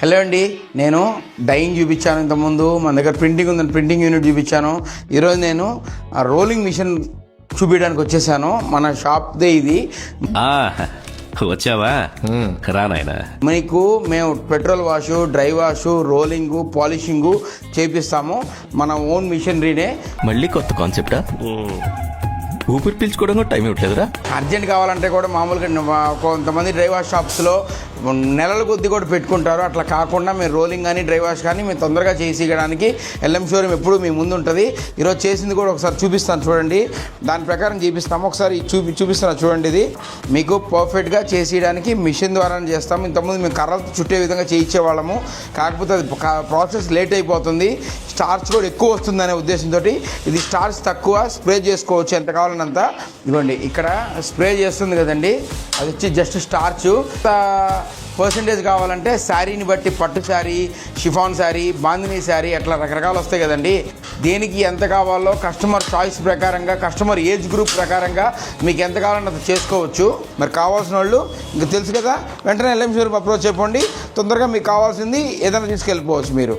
Hello అండి, నేను dyeing చూపించాను ఇంతకుముందు. మన దగ్గర ప్రింటింగ్ ఉందని ప్రింటింగ్ యూనిట్ చూపించాను. ఈరోజు నేను రోలింగ్ మిషన్ చూపించడానికి వచ్చేసాను. మన షాప్దే ఇది. వచ్చావా? రానాయనా. మీకు మేము petrol wash, dry wash, rolling, polishing చేపిస్తాము. మన ఓన్ మిషనరీనే. మళ్ళీ కొత్త కాన్సెప్టా? ఊపిరి పీల్చుకోవడం కూడా టైం ఇవ్వట్లేదురా. అర్జెంట్ కావాలంటే కూడా మామూలుగా కొంతమంది డ్రై వాష్ షాప్స్లో నెలల కొద్ది కూడా పెట్టుకుంటారు. అట్లా కాకుండా మీరు రోలింగ్ కానీ డ్రై వాష్ కానీ మీరు తొందరగా చేసి ఇవ్వడానికి ఎల్ఎం షోరూమ్ ఎప్పుడు మీ ముందు ఉంటుంది. ఈరోజు చేసింది కూడా ఒకసారి చూపిస్తాను చూడండి. దాని ప్రకారం చూపిస్తాము. ఒకసారి చూపిస్తాను చూడండి. ఇది మీకు పర్ఫెక్ట్గా చేసి ఇవ్వడానికి మిషన్ ద్వారానే చేస్తాము. ఇంతకుముందు మేము కర్రలతో చుట్టే విధంగా చేయించేవాళ్ళము. కాకపోతే అది ప్రాసెస్ లేట్ అయిపోతుంది, స్టార్చ్ కూడా ఎక్కువ వస్తుందనే ఉద్దేశంతో ఇది స్టార్చ్ తక్కువ స్ప్రే చేసుకోవచ్చు ఎంత కావాలన్నంత. ఇదిగోండి ఇక్కడ స్ప్రే చేస్తుంది కదండి, అది వచ్చి జస్ట్ స్టార్చ్. పర్సంటేజ్ కావాలంటే శారీని బట్టి పట్టు శారీ, షిఫాన్ శారీ, బాందినీ శారీ అట్లా రకరకాలు వస్తాయి కదండి. దేనికి ఎంత కావాలో కస్టమర్ చాయిస్ ప్రకారంగా, కస్టమర్ ఏజ్ గ్రూప్ ప్రకారంగా మీకు ఎంత కావాలంటే అంత చేసుకోవచ్చు. మరి కావాల్సిన వాళ్ళు ఇంకా తెలుసు కదా, వెంటనే ఎల్ఎం షోరూమ్ అప్రోచ్ అయిపోండి. తొందరగా మీకు కావాల్సింది ఏదైనా తీసుకెళ్ళిపోవచ్చు మీరు.